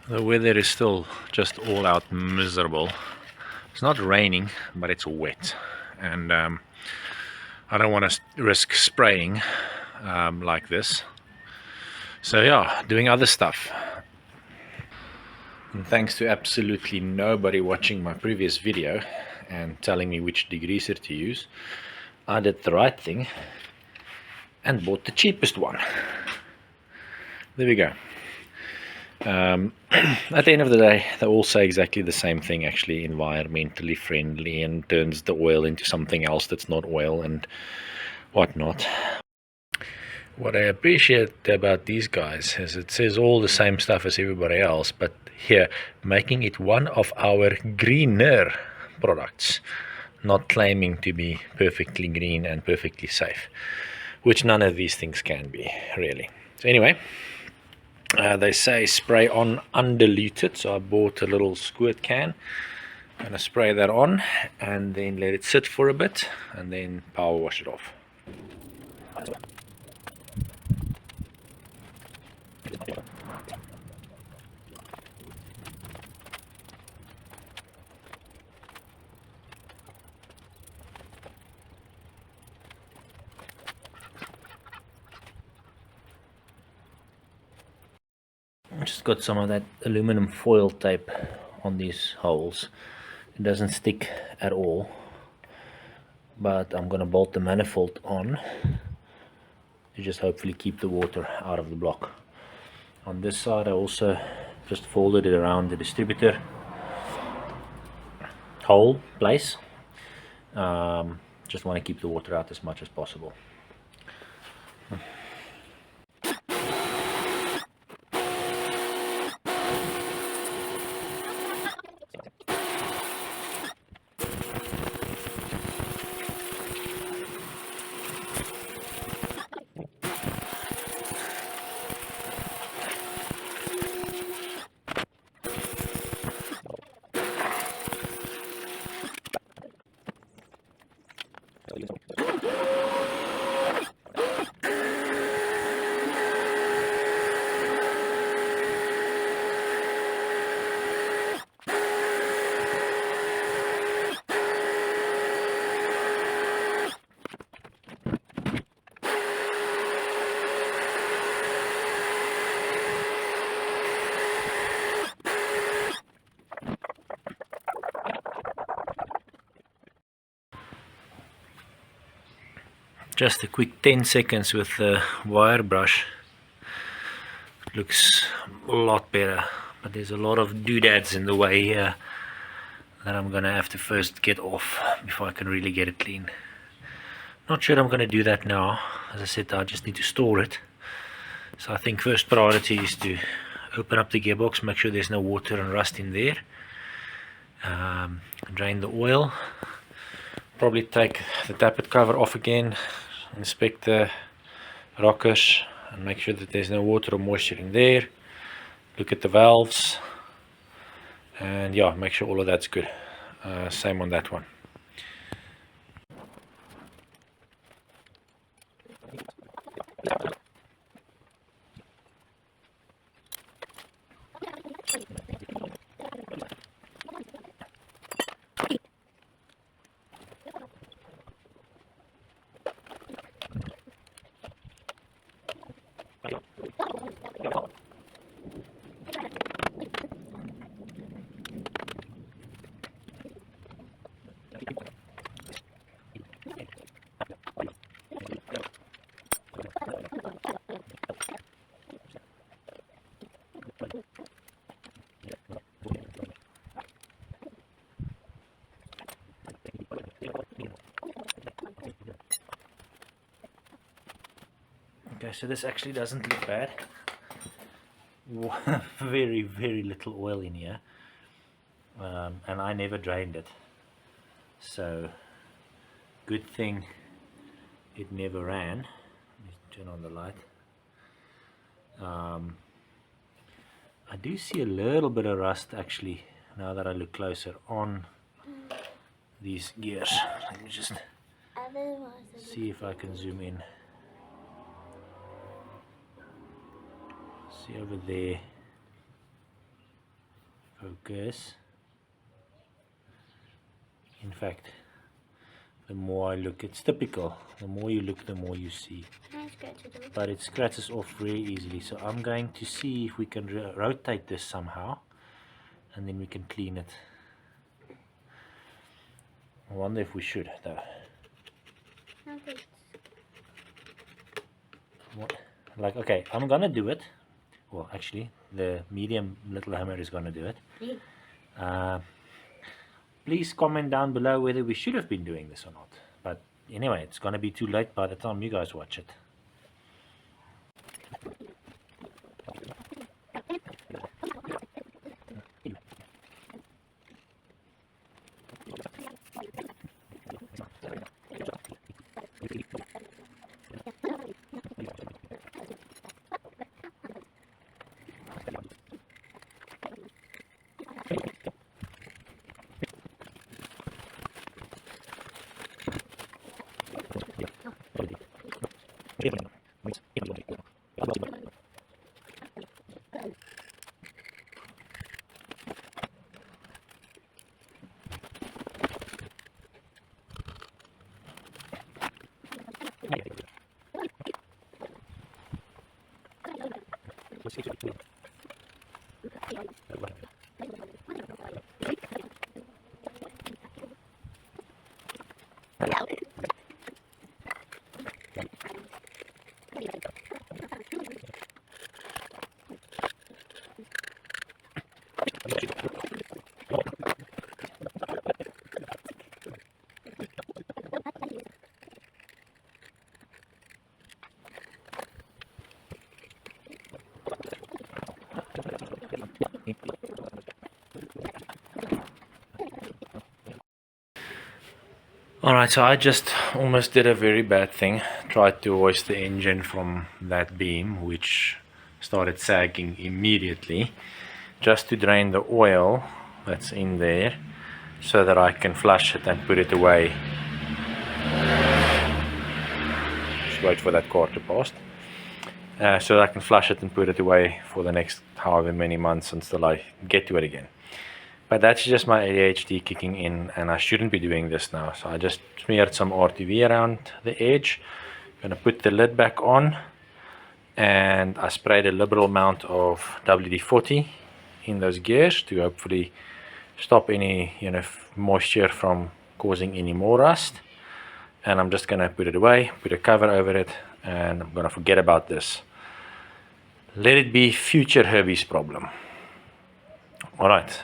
The weather is still just all out miserable. It's not raining, but it's wet, and I don't want to risk spraying like this. So yeah, doing other stuff. And thanks to absolutely nobody watching my previous video and telling me which degreaser to use, I did the right thing and bought the cheapest one. There we go. At the end of the day, they all say exactly the same thing, actually, environmentally friendly, and turns the oil into something else that's not oil and whatnot. What I appreciate about these guys is it says all the same stuff as everybody else, but here, making it one of our greener products, not claiming to be perfectly green and perfectly safe, which none of these things can be, really. So anyway, they say spray on undiluted, so I bought a little squirt can. I'm going to spray that on and then let it sit for a bit and then power wash it off. I just got some of that aluminum foil tape on these holes. It doesn't stick at all, but I'm gonna bolt the manifold on to just hopefully keep the water out of the block. On this side I also just folded it around the distributor hole place. Just want to keep the water out as much as possible. Just a quick 10 seconds with the wire brush. It looks a lot better, but there's a lot of doodads in the way here that I'm gonna have to first get off before I can really get it clean. Not sure I'm gonna do that now. As I said, I just need to store it. So I think first priority is to open up the gearbox, make sure there's no water and rust in there. Drain the oil. Probably take the tappet cover off again, inspect the rockers and make sure that there's no water or moisture in there. Look at the valves and yeah, make sure all of that's good. Same on that one. Okay, so this actually doesn't look bad. Very, very little oil in here, and I never drained it, so good thing it never ran. Let me turn on the light. I do see a little bit of rust actually now that I look closer on these gears. Let me just see if I can zoom in. See over there, Focus. In fact, the more I look, it's typical. The more you look, the more you see. But it scratches off very easily. So I'm going to see if we can rotate this somehow, and then we can clean it. I wonder if we should, though. What? Like, okay, I'm gonna do it. Well, actually, the medium little hammer is gonna do it. Please comment down below whether we should have been doing this or not. But anyway, it's gonna be too late by the time you guys watch it. Alright, so I just almost did a very bad thing. Tried to hoist the engine from that beam, which started sagging immediately, just to drain the oil that's in there, so that I can flush it and put it away. Just wait for that car to pass. So that I can flush it and put it away for the next however many months until I get to it again. But that's just my ADHD kicking in, and I shouldn't be doing this now. So I just smeared some RTV around the edge. I'm going to put the lid back on, and I sprayed a liberal amount of WD-40 in those gears to hopefully stop any moisture from causing any more rust. And I'm just going to put it away, put a cover over it, and I'm going to forget about this. Let it be future Herbie's problem. Alright.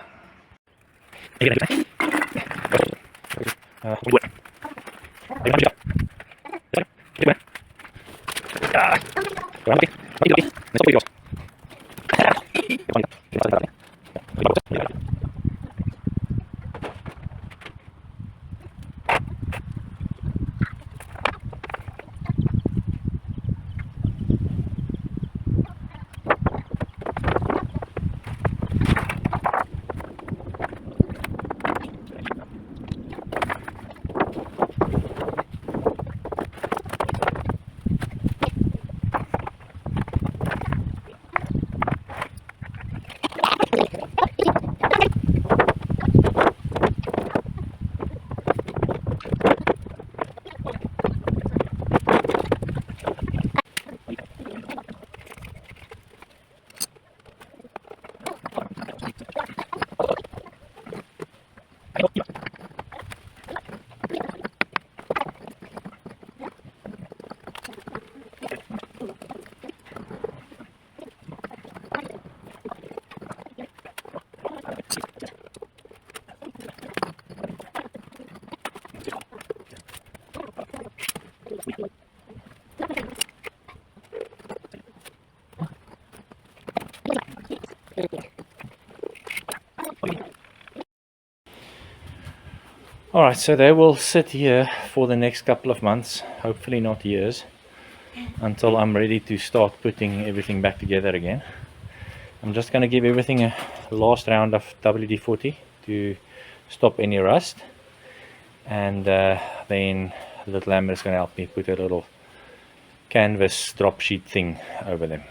Alright, so they will sit here for the next couple of months, hopefully not years, until I'm ready to start putting everything back together again. I'm just going to give everything a last round of WD-40 to stop any rust, and then the little hammer is going to help me put a little canvas drop sheet thing over them.